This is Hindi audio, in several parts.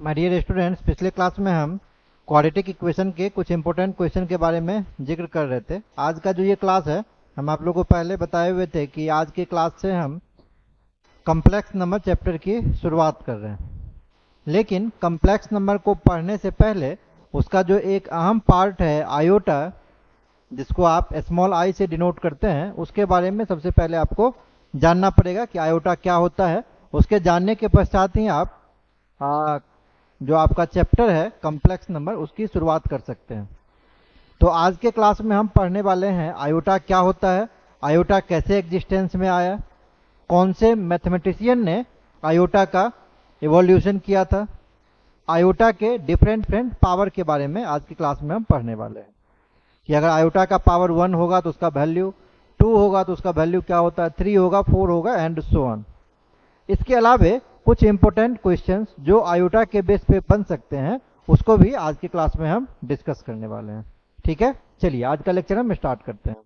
माय डियर स्टूडेंट्स, पिछले क्लास में हम क्वाड्रेटिक इक्वेशन के कुछ इंपॉर्टेंट क्वेश्चन के बारे में जिक्र कर रहे थे। आज का जो ये क्लास है, हम आप लोगों को पहले बताए हुए थे कि आज की क्लास से हम कॉम्प्लेक्स नंबर चैप्टर की शुरुआत कर रहे हैं। लेकिन कॉम्प्लेक्स नंबर को पढ़ने से पहले उसका जो एक अहम पार्ट है आयोटा, जिसको आप स्मॉल आई से डिनोट करते हैं, उसके बारे में सबसे पहले आपको जानना पड़ेगा कि आयोटा क्या होता है। उसके जानने के पश्चात ही आप जो आपका चैप्टर है कॉम्प्लेक्स नंबर, उसकी शुरुआत कर सकते हैं। तो आज के क्लास में हम पढ़ने वाले हैं आयोटा क्या होता है, आयोटा कैसे एग्जिस्टेंस में आया, कौन से मैथमेटिशियन ने आयोटा का इवोल्यूशन किया था, आयोटा के डिफरेंट पावर के बारे में आज की क्लास में हम पढ़ने वाले हैं कि अगर आयोटा का पावर 1 होगा तो उसका वैल्यू, 2 होगा तो उसका वैल्यू क्या होता है, 3 होगा, 4 होगा एंड सो ऑन। इसके अलावे कुछ इंपॉर्टेंट क्वेश्चंस जो आयोटा के बेस पे बन सकते हैं, उसको भी आज की क्लास में हम डिस्कस करने वाले हैं। ठीक है, चलिए आज का लेक्चर हम स्टार्ट करते हैं।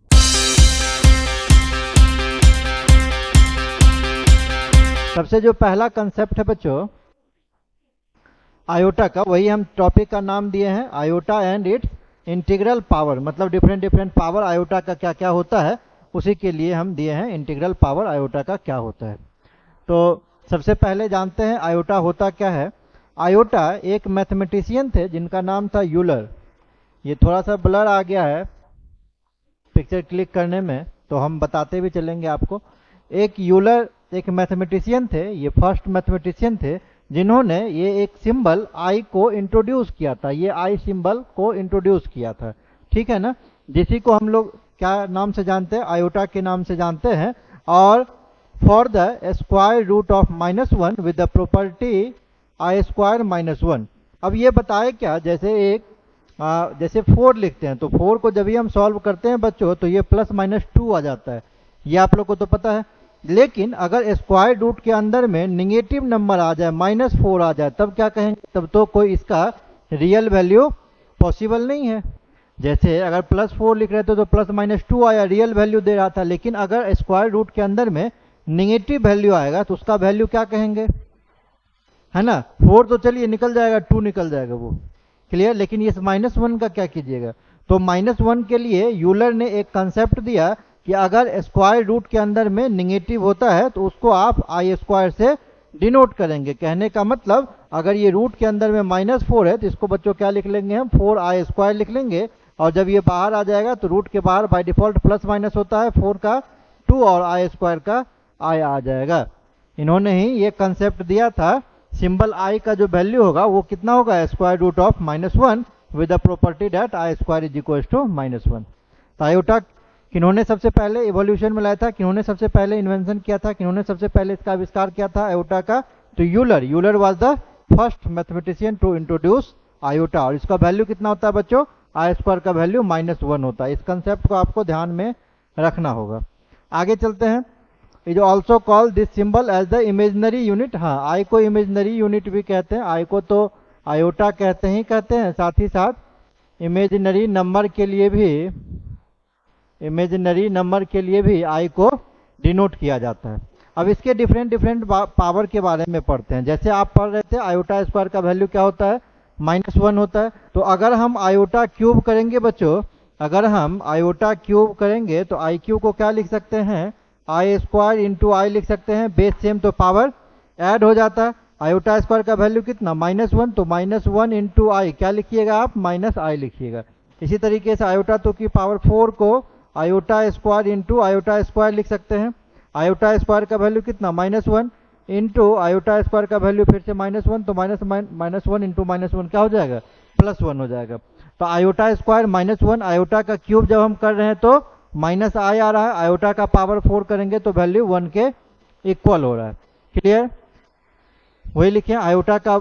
सबसे जो पहला कंसेप्ट है बच्चों आयोटा का, वही हम टॉपिक का नाम दिए हैं iota and it's integral power. मतलब डिफरेंट पावर आयोटा का क्या क्या होता है, उसी के लिए हम दिए हैं इंटीग्रल पावर आयोटा का क्या होता है। तो सबसे पहले जानते हैं आयोटा होता क्या है। आयोटा एक मैथमेटिशियन थे जिनका नाम था यूलर। ये थोड़ा सा ब्लर आ गया है पिक्चर क्लिक करने में, तो हम बताते भी चलेंगे आपको। एक यूलर एक मैथमेटिशियन थे, ये फर्स्ट मैथमेटिशियन थे जिन्होंने ये एक सिंबल आई को इंट्रोड्यूस किया था, ये आई सिंबल को इंट्रोड्यूस किया था। ठीक है ना, जिसी को हम लोग क्या नाम से जानते हैं, आयोटा के नाम से जानते हैं। और for the square root of -1 with the property I square -1। अब ये बताए क्या, जैसे 4 लिखते हैं तो 4 को जब भी हम सॉल्व करते हैं बच्चों तो ये +-2 आ जाता है, ये आप लोग को तो पता है। लेकिन अगर स्क्वायर रूट के अंदर में निगेटिव नंबर आ जाए, -4 आ जाए, तब क्या कहेंगे, तब तो कोई इसका रियल वैल्यू पॉसिबल नहीं है। जैसे अगर +4 लिख रहे थे तो +-2 आया, रियल वैल्यू दे रहा था। लेकिन अगर स्क्वायर रूट के अंदर में निगेटिव वैल्यू आएगा तो उसका वैल्यू क्या कहेंगे, है ना। 4 तो चलिए निकल जाएगा, 2 निकल जाएगा, वो क्लियर। लेकिन ये -1 का क्या कीजिएगा। तो -1 के लिए यूलर ने एक कंसेप्ट दिया कि अगर स्क्वायर रूट के अंदर में निगेटिव होता है तो उसको आप आई स्क्वायर से डिनोट करेंगे। कहने का मतलब अगर ये रूट के अंदर में -4 है तो इसको बच्चों क्या लिख लेंगे हम, 4i² लिख लेंगे। और जब ये बाहर आ जाएगा तो रूट के बाहर बाय डिफॉल्ट प्लस होता है, 4 का 2 और i² का i आ जाएगा। इन्होंने ही ये कंसेप्ट दिया था, सिंबल i का जो वैल्यू होगा वो कितना होगा, square root of -1 with the property that i² is equal to -1। तो आयोटा किन्होंने सबसे पहले इवोल्यूशन में लाया था, किन्होंने सबसे पहले इन्वेंशन किया था, किन्होंने सबसे पहले इसका आविष्कार किया था आयोटा का, तो Euler was the first mathematician to introduce iota. और इसका वैल्यू कितना होता है बच्चों, i² का वैल्यू -1 होता है। इस कंसेप्ट को आपको ध्यान में रखना होगा। आगे चलते हैं। Is also call this symbol as the imaginary unit. हाँ, आई को इमेजनरी यूनिट भी कहते हैं, आई को तो आयोटा कहते हैं, साथ ही साथ इमेजनरी नंबर के लिए भी आई को डिनोट किया जाता है। अब इसके डिफरेंट पावर के बारे में पढ़ते हैं। जैसे आप पढ़ रहे थे आयोटा² का वैल्यू क्या होता है, -1 होता है। तो अगर हम आयोटा क्यूब करेंगे बच्चों, अगर हम आयोटा क्यूब करेंगे तो आई क्यूब को क्या लिख सकते हैं, i² इंटू आई लिख सकते हैं। बेस सेम तो पावर ऐड हो जाता है। आयोटा² का वैल्यू कितना, -1, तो -1 इंटू आई क्या लिखिएगा आप, -i लिखिएगा। इसी तरीके से आयोटा तो की पावर 4 को आयोटा² इंटू आयोटा² लिख सकते हैं। आयोटा² का वैल्यू कितना, -1 इंटू आयोटा² का वैल्यू फिर से -1, तो -1 इंटू -1 क्या हो जाएगा, +1 हो जाएगा। तो आयोटा² -1, आयोटा का क्यूब जब हम कर रहे हैं तो -i आ रहा है, आयोटा का पावर 4 करेंगे तो वैल्यू 1 के इक्वल हो रहा है। क्लियर, वही लिखे, आयोटा का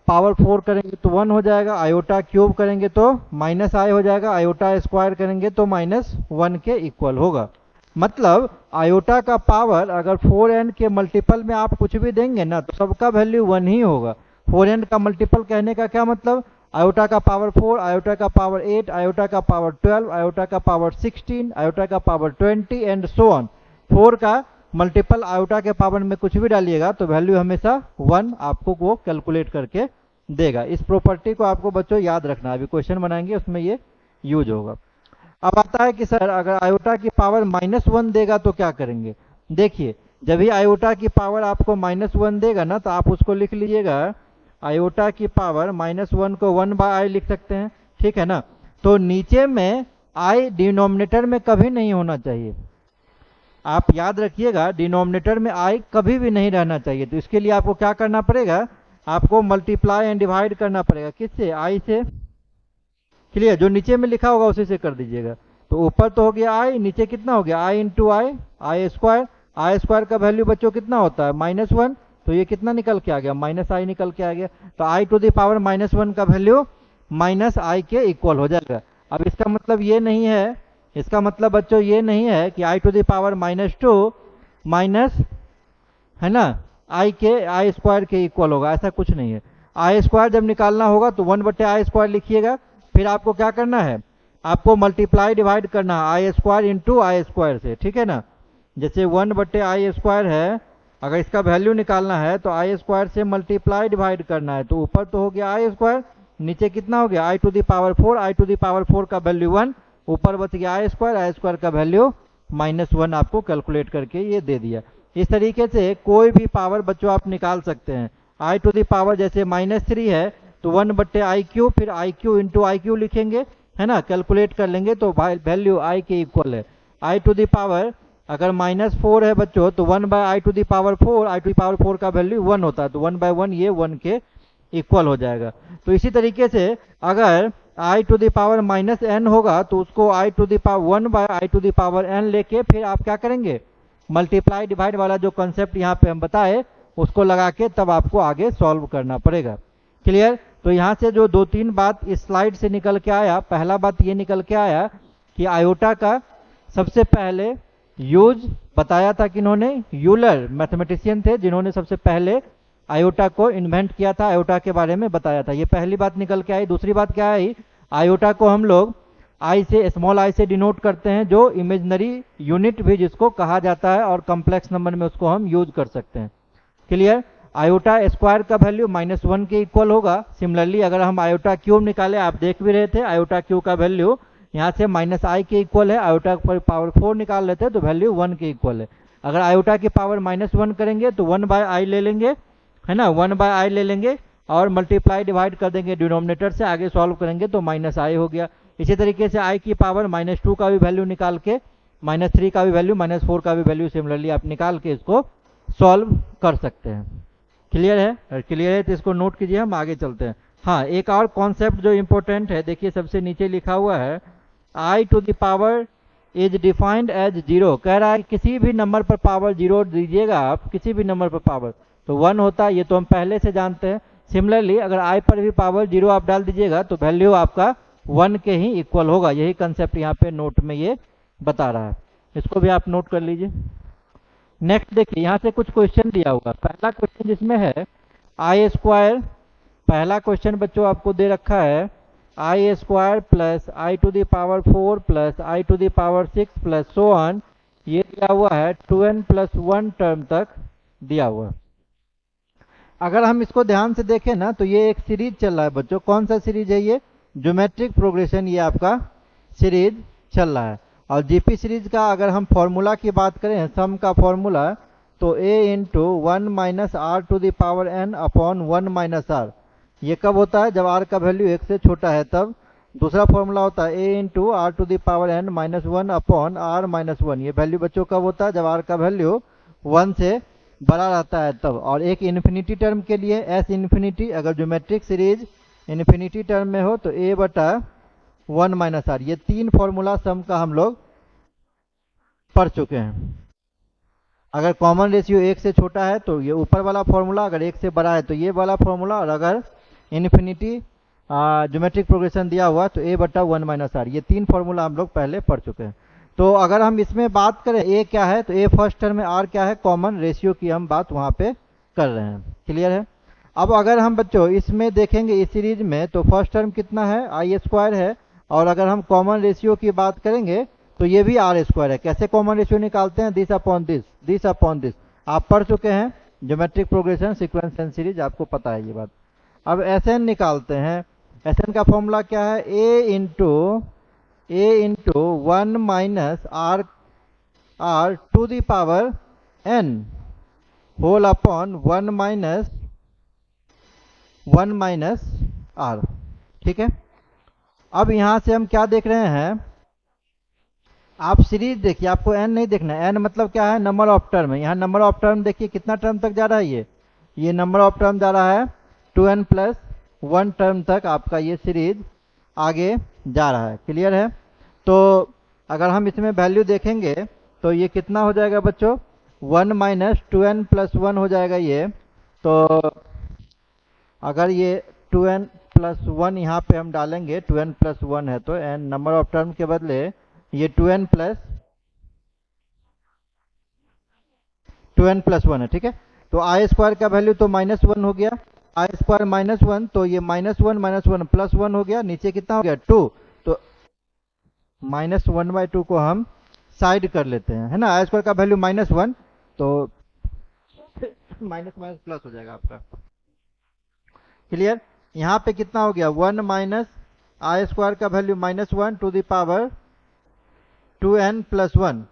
पावर 4 करेंगे तो 1 हो जाएगा, आयोटा क्यूब करेंगे तो -i हो जाएगा, आयोटा² करेंगे तो -1 के इक्वल होगा। मतलब आयोटा का पावर अगर 4n के मल्टीपल में आप कुछ भी देंगे ना तो सबका वैल्यू 1 ही होगा। 4n का मल्टीपल कहने का क्या मतलब, आयोटा का पावर 4, आयोटा का पावर 8, आयोटा का पावर 12, आयोटा का पावर 16, आयोटा का पावर 20 एंड सो ऑन। 4 का मल्टीपल आयोटा के पावर में कुछ भी डालिएगा तो वैल्यू हमेशा 1 आपको वो कैलकुलेट करके देगा। इस प्रॉपर्टी को आपको बच्चों याद रखना है, अभी क्वेश्चन बनाएंगे उसमें ये यूज होगा। अब आता है कि सर अगर आयोटा की पावर -1 देगा तो क्या करेंगे। देखिए जब भी आयोटा की पावर आपको -1 देगा ना तो आप उसको लिख लीजिएगा, आयोटा की पावर -1 को 1/i लिख सकते हैं, ठीक है ना। तो नीचे में i डिनोमिनेटर में कभी नहीं होना चाहिए, आप याद रखिएगा डिनोमिनेटर में i कभी भी नहीं रहना चाहिए। तो इसके लिए आपको क्या करना पड़ेगा, आपको मल्टीप्लाई एंड डिवाइड करना पड़ेगा, किससे, i से। क्लियर, जो नीचे में लिखा होगा उसी से कर दीजिएगा। तो ऊपर तो हो गया i, नीचे कितना हो गया i into I, I square का वैल्यू बच्चों कितना होता है -1, तो ये कितना निकल के आ गया, -i निकल के आ गया। तो i टू द पावर -1 का वैल्यू -i के इक्वल हो जाएगा। अब इसका मतलब ये नहीं है, इसका मतलब बच्चों ये नहीं है कि i to the power -2 minus, है ना, आई स्क्वायर के इक्वल होगा, ऐसा कुछ नहीं है। आई स्क्वायर जब निकालना होगा तो 1/i² लिखिएगा, फिर आपको क्या करना है, आपको मल्टीप्लाई डिवाइड करना है i square into I square से, ठीक है ना। जैसे 1/i² है, अगर इसका वैल्यू निकालना है तो आई स्क्वायर से मल्टीप्लाई डिवाइड करना है। तो ऊपर तो हो गया आई स्क्वायर, नीचे कितना हो गया i to the power 4, i to the power 4 का वैल्यू 1, ऊपर बच गया आई स्क्वायर का वैल्यू -1 आपको कैलकुलेट करके ये दे दिया। इस तरीके से कोई भी पावर बच्चों आप निकाल सकते हैं। i टू द पावर जैसे -3 है तो 1/iq, फिर iq इंटू iq लिखेंगे, है ना, कैलकुलेट कर लेंगे तो वैल्यू i के इक्वल है। i टू द पावर अगर -4 है बच्चों तो 1/i to the power 4, i to the power 4 का वैल्यू 1 होता है, तो 1/1 ये 1 के इक्वल हो जाएगा। तो इसी तरीके से अगर i to the power -n होगा तो उसको i to the power 1/i to the power n लेके फिर आप क्या करेंगे, मल्टीप्लाई डिवाइड वाला जो कॉन्सेप्ट यहाँ पे हम बताए उसको लगा के तब आपको आगे सॉल्व करना पड़ेगा। क्लियर। तो यहाँ से जो 2-3 बात इस स्लाइड से निकल के आया, पहला बात ये निकल के आया कि आयोटा का सबसे पहले यूज बताया था कि इन्होंने, यूलर मैथमेटिशियन थे जिन्होंने सबसे पहले आयोटा को इन्वेंट किया था, आयोटा के बारे में बताया था, ये पहली बात निकल के आई। दूसरी बात क्या आई, आयोटा को हम लोग आई से, स्मॉल आई से डिनोट करते हैं, जो इमेजिनरी यूनिट भी जिसको कहा जाता है, और कॉम्प्लेक्स नंबर में उसको हम यूज कर सकते हैं। क्लियर। आयोटा स्क्वायर का वैल्यू -1 के इक्वल होगा। सिमिलरली अगर हम आयोटा क्यूब निकाले, आप देख भी रहे थे आयोटा क्यूब का वैल्यू यहाँ से -i के इक्वल है, आयोटा पर पावर 4 निकाल लेते हैं तो वैल्यू 1 के इक्वल है। अगर आयोटा की पावर -1 करेंगे तो 1/i ले लेंगे, है ना, 1/i ले लेंगे और मल्टीप्लाई डिवाइड कर देंगे डिनोमिनेटर से, आगे सॉल्व करेंगे तो -i हो गया। इसी तरीके से i की पावर -2 का भी वैल्यू निकाल के, -3 का भी वैल्यू, -4 का भी वैल्यू सिमिलरली आप निकाल के इसको सॉल्व कर सकते हैं। क्लियर है, क्लियर है तो इसको नोट कीजिए, हम आगे चलते हैं। हाँ, एक और कॉन्सेप्ट जो इम्पोर्टेंट है, देखिए सबसे नीचे लिखा हुआ है i to the power is defined as 0। कह रहा है किसी भी नंबर पर पावर 0 दीजिएगा आप, किसी भी नंबर पर पावर तो 1 होता है, ये तो हम पहले से जानते हैं। सिमिलरली अगर i पर भी पावर 0 आप डाल दीजिएगा तो वैल्यू आपका 1 के ही इक्वल होगा। यही कंसेप्ट यहाँ पे नोट में ये बता रहा है, इसको भी आप नोट कर लीजिए। नेक्स्ट देखिए, यहाँ से कुछ क्वेश्चन दिया हुआ। पहला क्वेश्चन जिसमें है आई स्क्वायर, पहला क्वेश्चन बच्चों आपको दे रखा है i square plus i to the power 4 plus i to the power 6 plus so on, ये दिया हुआ है 2n+1 टर्म तक दिया हुआ। अगर हम इसको ध्यान से देखें ना तो ये एक सीरीज चल रहा है बच्चों। कौन सा सीरीज है ये, ज्योमेट्रिक प्रोग्रेशन, ये आपका सीरीज चल रहा है। और जीपी सीरीज का अगर हम फॉर्मूला की बात करें, सम का फॉर्मूला, तो a into 1 - r to the power n upon 1 - r, ये कब होता है, जब r का वैल्यू 1 से छोटा है तब। दूसरा फॉर्मूला होता है a into r to the power n -1 upon r -1, ये वैल्यू बच्चों कब होता है, जब r का वैल्यू 1 से बड़ा रहता है तब। और एक इन्फिनिटी टर्म के लिए s इन्फिनिटी, अगर ज्योमेट्रिक सीरीज इन्फिनिटी टर्म में हो तो a/1 - r। ये 3 फॉर्मूला सम का हम लोग पढ़ चुके हैं। अगर कॉमन रेशियो 1 से छोटा है तो ये ऊपर वाला फॉर्मूला, अगर 1 से बड़ा है तो ये वाला फॉर्मूला, और अगर इन्फिनिटी ज्योमेट्रिक प्रोग्रेशन दिया हुआ तो a/1 - r। ये 3 फॉर्मूला हम लोग पहले पढ़ चुके हैं। तो अगर हम इसमें बात करें a क्या है तो a फर्स्ट टर्म में, r क्या है, कॉमन रेशियो की हम बात वहाँ पे कर रहे हैं। क्लियर है। अब अगर हम बच्चों इसमें देखेंगे इस सीरीज में तो फर्स्ट टर्म कितना है, आई स्क्वायर है, और अगर हम कॉमन रेशियो की बात करेंगे तो ये भी आर स्क्वायर है। कैसे कॉमन रेशियो निकालते हैं, this upon this, this upon this, आप पढ़ चुके हैं geometric progression, sequence and series, आपको पता है ये बात। अब एस एन निकालते हैं। एस एन का फॉर्मूला क्या है? A into 1 - r to the power n whole upon 1 - r। ठीक है। अब यहां से हम क्या देख रहे हैं? आप सीरीज देखिए, आपको n नहीं देखना है। n मतलब क्या है? नंबर ऑफ टर्म है। यहाँ नंबर ऑफ टर्म देखिए कितना टर्म तक जा रहा है। ये नंबर ऑफ टर्म जा रहा है 2n+1 टर्म तक आपका ये सीरीज आगे जा रहा है। क्लियर है? तो अगर हम इसमें वैल्यू देखेंगे तो ये कितना हो जाएगा बच्चों? 1 - 2n+1 हो जाएगा ये। तो अगर ये 2n+1 यहाँ पे हम डालेंगे, 2n+1 है तो n नंबर ऑफ टर्म के बदले ये 2n+1 है। ठीक है। तो आई स्क्वायर का वैल्यू तो -1 हो गया। आई स्क्वायर -1 तो ये -1 - 1 +1 हो गया। नीचे कितना हो गया? 2। तो -1/2 को हम साइड कर लेते हैं, है ना। आई स्क्वायर का वैल्यू -1 तो माइनस माइनस प्लस हो जाएगा आपका। क्लियर? यहाँ पे कितना हो गया? 1 - आई स्क्वायर का value -1 to the power 2n+1।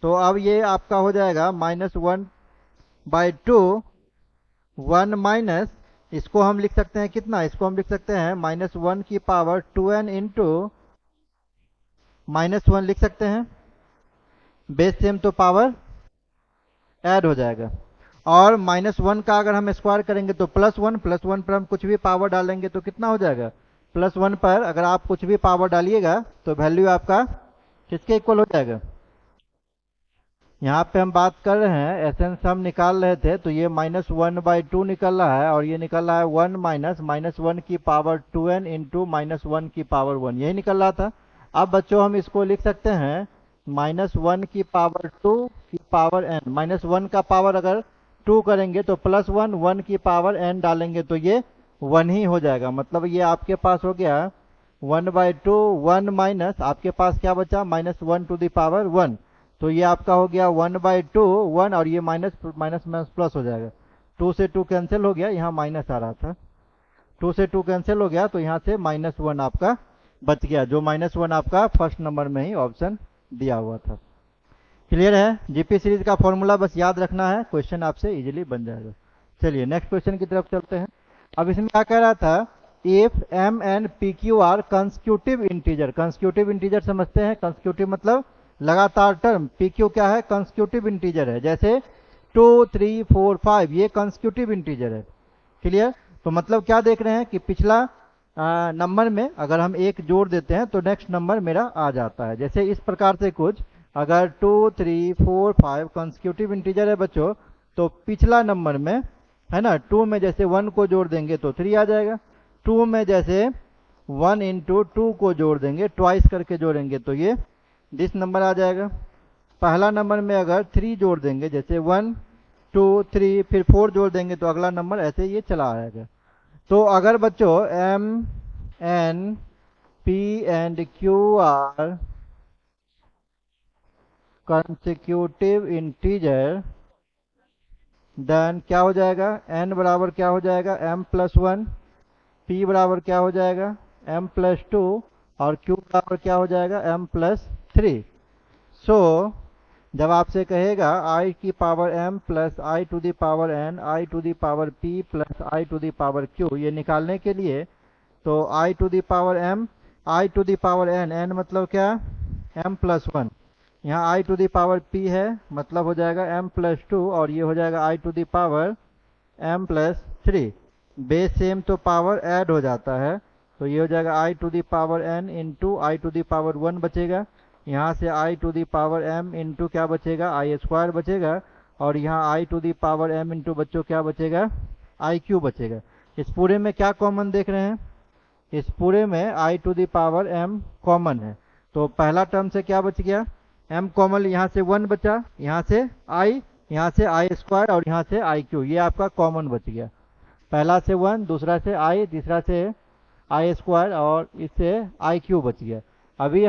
तो अब ये आपका हो जाएगा -1/2। 1 माइनस, इसको हम लिख सकते हैं कितना? इसको हम लिख सकते हैं -1 की पावर 2n इंटू -1 लिख सकते हैं। बेस सेम तो पावर ऐड हो जाएगा। और -1 का अगर हम स्क्वायर करेंगे तो +1, +1 पर हम कुछ भी पावर डालेंगे तो कितना हो जाएगा? +1 पर अगर आप कुछ भी पावर डालिएगा तो वैल्यू आपका किसके इक्वल हो जाएगा? यहाँ पे हम बात कर रहे हैं एसेंस हम निकाल रहे थे, तो ये -1/2 निकल रहा है और ये निकल रहा है 1 -1 की पावर 2n इंटू -1 की पावर 1, यही निकल रहा था। अब बच्चों हम इसको लिख सकते हैं -1 की पावर 2 की पावर n। -1 का पावर अगर 2 करेंगे तो +1, 1 की पावर n डालेंगे तो ये 1 ही हो जाएगा। मतलब ये आपके पास हो गया 1/2, 1 माइनस आपके पास क्या बचा? -1 टू द पावर 1। तो ये आपका हो गया 1/2, 1 और ये माइनस माइनस माइनस प्लस हो जाएगा। 2 से 2 कैंसिल हो गया, यहाँ माइनस आ रहा था। 2 से 2 कैंसिल हो गया तो यहाँ से -1 आपका बच गया, जो -1 आपका फर्स्ट नंबर में ही ऑप्शन दिया हुआ था। क्लियर है? जीपी सीरीज का फॉर्मूला बस याद रखना है, क्वेश्चन आपसे इजीली बन जाएगा। चलिए नेक्स्ट क्वेश्चन की तरफ चलते हैं। अब इसमें क्या कह रहा था? If m and pq are consecutive integer. Consecutive integer समझते हैं? कंस्क्यूटिव मतलब लगातार टर्म। pq क्या है? कंस्क्यूटिव इंटीजर है। जैसे 2, 3, 4, 5 ये कंस्क्यूटिव इंटीजर है। क्लियर? तो मतलब क्या देख रहे हैं कि पिछला नंबर में अगर हम एक जोड़ देते हैं तो नेक्स्ट नंबर मेरा आ जाता है। जैसे इस प्रकार से कुछ, अगर 2, 3, 4, 5 कंस्क्यूटिव इंटीजर है बच्चों, तो पिछला नंबर में, है ना, 2 में जैसे 1 को जोड़ देंगे तो 3 आ जाएगा। 2 में जैसे 1 इंटू 2 को जोड़ देंगे, ट्वाइस करके जोड़ेंगे तो ये दिस नंबर आ जाएगा। पहला नंबर में अगर 3 जोड़ देंगे, जैसे 1, 2, 3 फिर 4 जोड़ देंगे तो अगला नंबर ऐसे ये चला आएगा। तो अगर बच्चों m n p and q are consecutive integer, then क्या हो जाएगा? n बराबर क्या हो जाएगा? m+1, p बराबर क्या हो जाएगा? m+2 और q बराबर क्या हो जाएगा? m+3। सो जब आपसे कहेगा i की power m plus i to the power n, i to the power p plus i to the power q, ये निकालने के लिए तो i to the power m, i to the power n, n मतलब क्या? m+1। यहाँ i to the power p है, मतलब हो जाएगा m+2 और ये हो जाएगा i to the power m+3। Base same तो पावर ऐड हो जाता है, तो ये हो जाएगा i to the power n into i to the power 1 बचेगा। यहाँ से i to the power m into क्या बचेगा? आई स्क्वायर बचेगा। और यहाँ i to the power m into बच्चों क्या बचेगा? आई क्यू बचेगा। इस पूरे में क्या कॉमन देख रहे हैं? इस पूरे में i to the power m common है। तो पहला टर्म से क्या बच गया? m कॉमन, यहाँ से 1 बचा, यहाँ से i, यहाँ से आई स्क्वायर और यहाँ से आई क्यू, ये आपका कॉमन बच गया। पहला से 1, दूसरा से i, तीसरा से आई स्क्वायर और इससे आई क्यू बच गया। अभी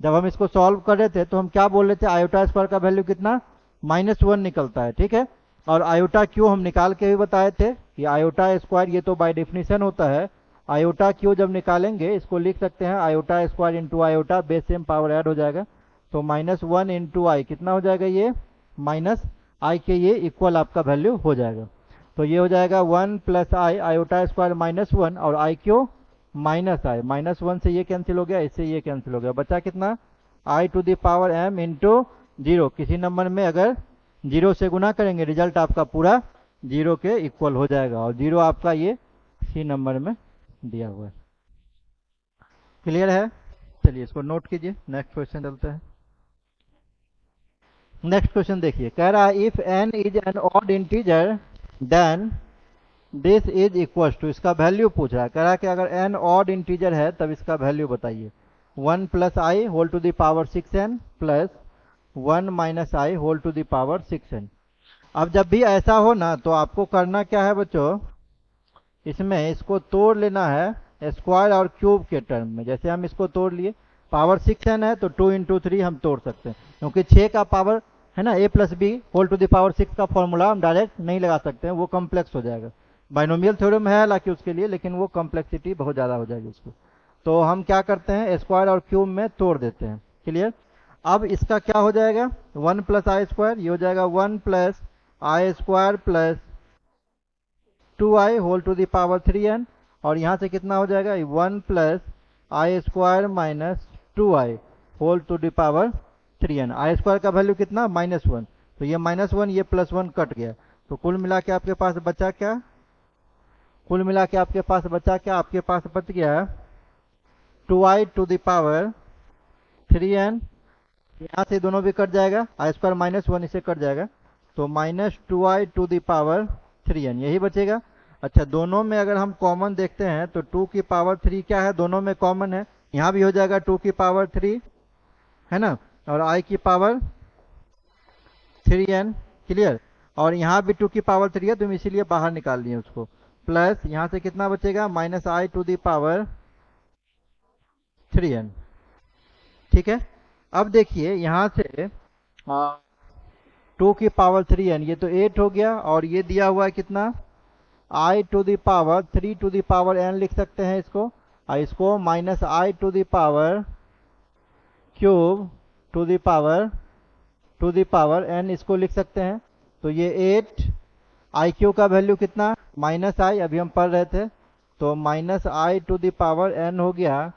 जब हम इसको सॉल्व कर रहे थे तो हम क्या बोल रहे थे? आयोटा स्क्वायर का वैल्यू कितना? -1 निकलता है। ठीक है, और आयोटा क्यू हम निकाल के भी बताए थे कि आयोटा स्क्वायर ये तो बाय डेफिनेशन होता है, आयोटा क्यू जब निकालेंगे इसको लिख सकते हैं iota square into iota, base same power add हो जाएगा, तो -1 इंटू आई कितना हो जाएगा, ये माइनस आई के ये इक्वल आपका वैल्यू हो जाएगा। तो ये हो जाएगा 1 प्लस आई आयोटा स्क्वायर -1 और आई क्यू माइनस आई, -1 से ये कैंसिल हो गया, इससे ये कैंसिल हो गया, बचा कितना i to the power m into zero. किसी नंबर में अगर जीरो से गुना करेंगे रिजल्ट आपका पूरा जीरो के इक्वल हो जाएगा, और जीरो आपका ये सी नंबर में दिया हुआ है। क्लियर है? चलिए इसको नोट कीजिए, नेक्स्ट क्वेश्चन चलते हैं। नेक्स्ट क्वेश्चन देखिए, कह रहा है if n is an odd integer then this is equal to, इसका वैल्यू पूछ रहा है, कह रहा है कि अगर n ऑड इंटीजर है तब इसका वैल्यू बताइए। 1 plus i whole to the power 6n plus 1 minus i whole to the power 6n। अब जब भी ऐसा हो ना तो आपको करना क्या है बच्चों, इसमें इसको तोड़ लेना है स्क्वायर और क्यूब के टर्म में। जैसे हम इसको तोड़ लिए, पावर 6n है तो 2 इंटू 3 हम तोड़ सकते हैं, क्योंकि 6 का पावर है ना a plus b whole to the power 6 का फॉर्मूला हम डायरेक्ट नहीं लगा सकते हैं, वो कॉम्प्लेक्स हो जाएगा। बाइनोमियल थ्योरम है हालांकि उसके लिए, लेकिन वो कॉम्प्लेक्सिटी बहुत ज़्यादा हो जाएगी उसको। तो हम क्या करते हैं, स्क्वायर और क्यूब में तोड़ देते हैं। क्लियर? अब इसका क्या हो जाएगा, 1 प्लस आई स्क्वायर, ये हो जाएगा 1 plus i square plus 2i whole to the power 3n, और यहाँ से कितना हो जाएगा 1 plus i square minus 2i whole to the power 3n। I square का वैल्यू कितना -1, तो ये -1 ये +1 कट गया, तो कुल मिला के आपके पास बचा क्या, कुल मिला के आपके पास बचा क्या, आपके पास बच गया 2i to the power 3n, यहाँ से दोनों भी कट जाएगा, आई स्क्वायर -1 इसे कट जाएगा, तो -2i to the power 3n यही बचेगा। अच्छा, दोनों में अगर हम कॉमन देखते हैं तो 2 की पावर 3 क्या है, दोनों में कॉमन है, यहाँ भी हो जाएगा 2 की पावर 3 है ना, और i की पावर 3n। क्लियर? और यहाँ भी 2 की पावर 3 है तो हम इसीलिए बाहर निकाल लिए उसको, प्लस यहाँ से कितना बचेगा -i to the power 3n। ठीक है? अब देखिए यहाँ से 2 की पावर 3n ये तो 8 हो गया, और ये दिया हुआ है कितना i to the power 3 to the power n लिख सकते हैं इसको, और इसको -i to the power cube to the power n इसको लिख सकते हैं। तो ये 8 आई क्यू का वैल्यू कितना -i, अभी हम पढ़ रहे थे, तो -i to the power n हो गया,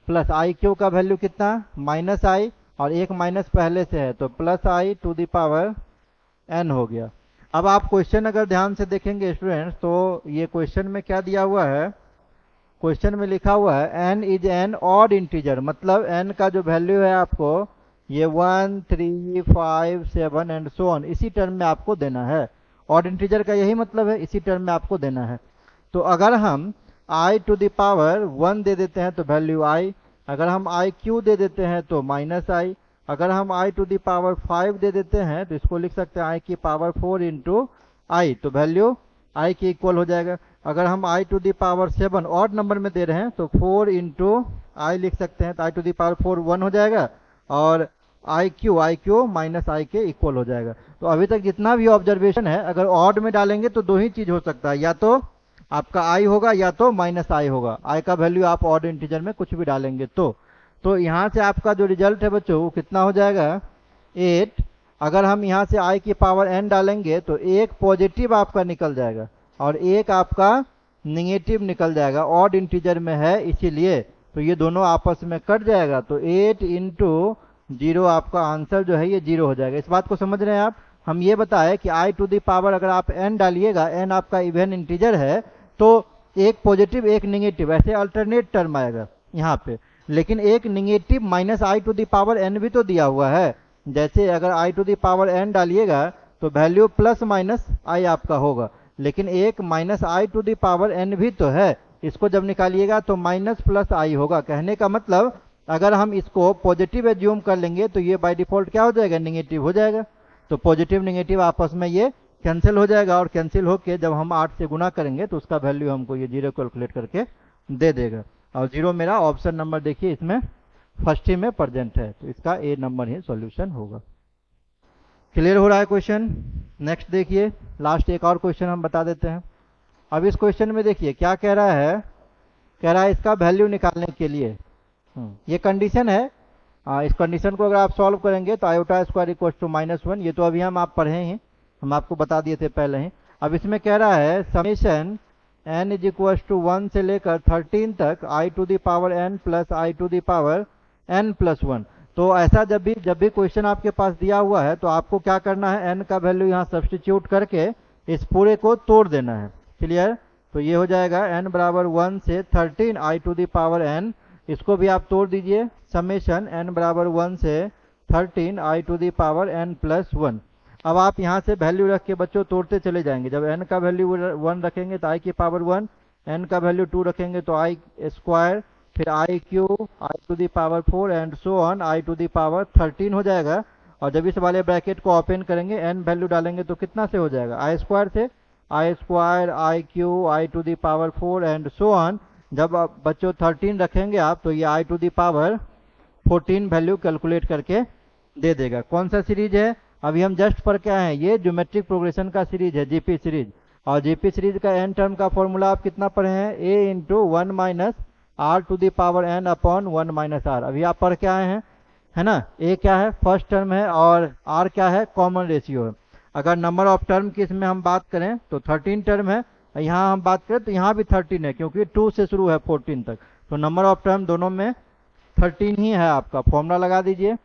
प्लस आई क्यू का वैल्यू कितना -i, और एक माइनस पहले से है तो +i to the power n हो गया। अब आप क्वेश्चन अगर ध्यान से देखेंगे स्टूडेंट्स, तो ये क्वेश्चन में क्या दिया हुआ है, क्वेश्चन में लिखा हुआ है n is an odd integer, मतलब n का जो वैल्यू है आपको ये 1 3 5 7 एंड सो ऑन इसी टर्म में आपको देना है। ऑड इंटीजर का यही मतलब है, इसी टर्म में आपको देना है। तो अगर हम i टू द पावर 1 दे देते हैं तो वैल्यू i, अगर हम आई क्यू दे देते हैं तो -i, अगर हम i टू द पावर 5 दे देते हैं तो इसको लिख सकते हैं i की पावर 4 इंटू आई, तो वैल्यू i के इक्वल हो जाएगा। अगर हम i to the power 7 odd number में दे रहे हैं तो 4 इंटू आई लिख सकते हैं, तो i टू द पावर 4 1 हो जाएगा, और आई क्यू -i के इक्वल हो जाएगा। तो अभी तक जितना भी ऑब्जर्वेशन है अगर ऑड में डालेंगे तो दो ही चीज हो सकता है, या तो आपका i होगा या तो -i होगा, i का वैल्यू आप ऑड इंटीजर में कुछ भी डालेंगे तो यहाँ से आपका जो रिजल्ट है बच्चों वो कितना हो जाएगा 8। अगर हम यहाँ से i की पावर n डालेंगे तो एक पॉजिटिव आपका निकल जाएगा और एक आपका निगेटिव निकल जाएगा, ऑड इंटीजर में है इसीलिए, तो ये दोनों आपस में कट जाएगा, तो 8 इंटू 0 आपका आंसर जो है ये 0 हो जाएगा। इस बात को समझ रहे हैं आप? हम ये बताए कि i टू द पावर अगर आप n डालिएगा, n आपका इवन इंटीजर है, तो एक पॉजिटिव एक निगेटिव ऐसे अल्टरनेट टर्म आएगा यहाँ पे, लेकिन एक negative -i to the power n भी तो दिया हुआ है। जैसे अगर i to the power n डालिएगा तो वैल्यू +-i आपका होगा, लेकिन एक -i to the power n भी तो है, इसको जब निकालिएगा तो -+i होगा। कहने का मतलब अगर हम इसको पॉजिटिव एज्यूम कर लेंगे तो ये बाय डिफॉल्ट क्या हो जाएगा, निगेटिव हो जाएगा। तो पॉजिटिव निगेटिव आपस में ये कैंसिल हो जाएगा, और कैंसिल होके जब हम 8 से गुना करेंगे तो उसका वैल्यू हमको ये 0 कैलकुलेट करके दे देगा। और 0 मेरा ऑप्शन नंबर देखिए इसमें फर्स्ट ही में प्रेजेंट है, तो इसका ए नंबर ही सॉल्यूशन होगा। क्लियर हो रहा है क्वेश्चन? नेक्स्ट देखिए, लास्ट एक और क्वेश्चन हम बता देते हैं। अब इस क्वेश्चन में देखिए क्या कह रहा है, कह रहा है इसका वैल्यू निकालने के लिए ये कंडीशन है। इस कंडीशन को अगर आप सॉल्व करेंगे तो आयोटा स्क्वायर इक्वल टू -1, ये तो अभी हम आप पढ़े हैं, हम आपको बता दिए थे पहले ही। अब इसमें कह रहा है summation n is equal to 1 से लेकर 13 तक i to the power n plus i to the power n plus 1। तो ऐसा जब भी क्वेश्चन आपके पास दिया हुआ है तो आपको क्या करना है, n का वैल्यू यहाँ सब्स्टिट्यूट करके इस पूरे को तोड़ देना है। क्लियर? तो ये हो जाएगा n बराबर 1 से 13 i to the power n, इसको भी आप तोड़ दीजिए, समेशन n बराबर 1 से 13 i to the power n plus 1। अब आप यहाँ से वैल्यू रख के बच्चों तोड़ते चले जाएंगे। जब n का वैल्यू 1 रखेंगे तो i की पावर 1, n का वैल्यू 2 रखेंगे तो i स्क्वायर, फिर i cube, i to the power 4 and so on i to the power 13 हो जाएगा। और जब इस वाले ब्रैकेट को ओपन करेंगे n वैल्यू डालेंगे तो कितना से हो जाएगा, i स्क्वायर से, i square, i cube, i to the power 4 and so on. जब आप बच्चों 13 रखेंगे आप तो ये i टू द पावर 14 वैल्यू कैलकुलेट करके दे देगा। कौन सा सीरीज है, अभी हम जस्ट पढ़ के आए हैं, ये ज्योमेट्रिक प्रोग्रेशन का सीरीज है, जीपी सीरीज। और जीपी सीरीज का एन टर्म का फॉर्मूला आप कितना पढ़े हैं, a into 1 minus r to the power n upon 1 minus r, अभी आप पढ़ के आए हैं, है ना। a क्या है, फर्स्ट टर्म है, और r क्या है, कॉमन रेशियो है। अगर नंबर ऑफ टर्म की इसमें हम बात करें तो 13 टर्म है, यहाँ हम बात करें तो यहाँ भी 13 है, क्योंकि 2 से शुरू है 14 तक, तो नंबर ऑफ टर्म दोनों में 13 ही है आपका। फॉर्मूला लगा दीजिए।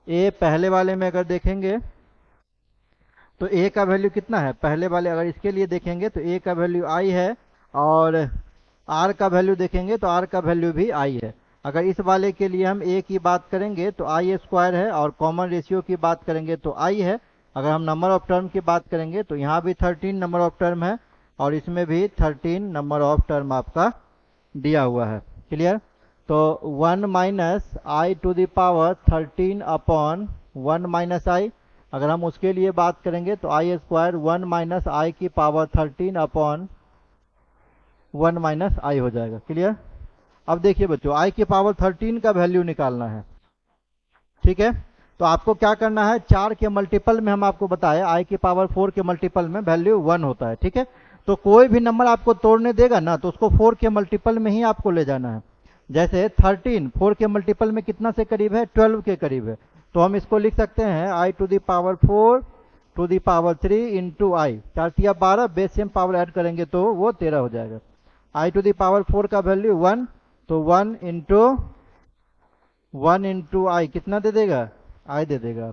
a पहले वाले में अगर देखेंगे तो a का वैल्यू कितना है, पहले वाले अगर इसके लिए देखेंगे तो a का वैल्यू i है, और r का वैल्यू देखेंगे तो r का वैल्यू भी i है। अगर इस वाले के लिए हम a की बात करेंगे तो i स्क्वायर है, और कॉमन रेशियो की बात करेंगे तो i है। अगर हम नंबर ऑफ टर्म की बात करेंगे तो यहाँ भी 13 नंबर ऑफ टर्म है, और इसमें भी 13 नंबर ऑफ टर्म आपका दिया हुआ है। क्लियर? तो 1 minus i to the power 13 upon 1 minus i, अगर हम उसके लिए बात करेंगे तो आई स्क्वायर 1 माइनस आई की पावर 13 अपॉन 1 माइनस आई हो जाएगा। क्लियर? अब देखिए बच्चों, आई की पावर 13 का वैल्यू निकालना है, ठीक है। तो आपको क्या करना है, 4 के मल्टीपल में हम आपको बताए आई की पावर 4 के मल्टीपल में वैल्यू 1 होता है, ठीक है। तो कोई भी नंबर आपको तोड़ने देगा ना तो उसको 4 के मल्टीपल में ही आपको ले जाना है। जैसे 13 4 के मल्टीपल में कितना से करीब है, 12 के करीब है, तो हम इसको लिख सकते हैं i to the power 4 to the power 3 into i, 4 तिया 12, बेस सेम पावर ऐड करेंगे तो वो 13 हो जाएगा। आई टू द पावर 4 का वैल्यू 1, तो 1 इंटू आई कितना दे देगा, आई दे देगा।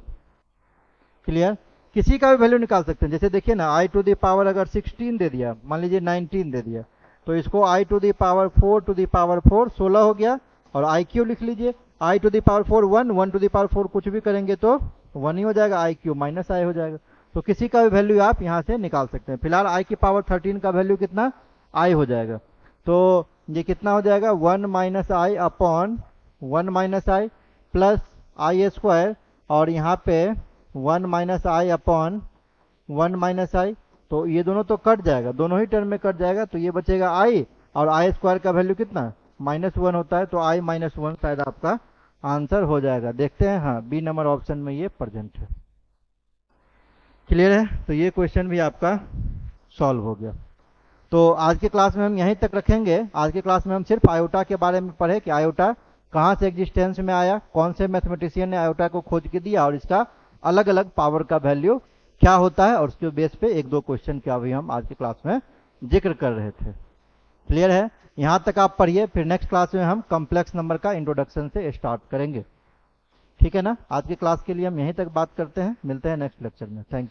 क्लियर? किसी का भी वैल्यू निकाल सकते हैं। जैसे देखिए ना, आई टू द पावर अगर 16 दे दिया, मान लीजिए 19 दे दिया, तो इसको i to the power 4 to the power 4 16 हो गया, और आई क्यू लिख लीजिए, i to the power 4 1, 1 to the power 4 कुछ भी करेंगे तो 1 ही हो जाएगा, आई क्यू माइनस आई हो जाएगा। तो किसी का भी वैल्यू आप यहाँ से निकाल सकते हैं। फिलहाल आई की पावर 13 का वैल्यू कितना, आई हो जाएगा, तो ये कितना हो जाएगा, 1 minus I upon 1 minus I plus i square, और यहाँ पे 1 माइनस आई अपॉन 1 माइनस आई, तो ये दोनों तो कट जाएगा, दोनों ही टर्म में कट जाएगा, तो ये बचेगा आई, और आई स्क्वायर का वैल्यू कितना, -1 होता है, तो आई -1 शायद आपका आंसर हो जाएगा। देखते हैं, हाँ बी नंबर ऑप्शन में ये प्रेजेंट है। क्लियर है? तो ये क्वेश्चन भी आपका सॉल्व हो गया। तो आज के क्लास में हम यहीं तक रखेंगे। आज के क्लास में हम सिर्फ आयोटा के बारे में पढ़े कि आयोटा कहाँ से एग्जिस्टेंस में आया, कौन से मैथमेटिशियन ने आयोटा को खोज के दिया, और इसका अलग अलग पावर का वैल्यू क्या होता है, और उसके बेस पे 1-2 क्वेश्चन का भी हम आज की क्लास में जिक्र कर रहे थे। क्लियर है? यहाँ तक आप पढ़िए, फिर नेक्स्ट क्लास में हम कॉम्प्लेक्स नंबर का इंट्रोडक्शन से स्टार्ट करेंगे। ठीक है ना? आज की क्लास के लिए हम यहीं तक बात करते हैं, मिलते हैं नेक्स्ट लेक्चर में। Thank you.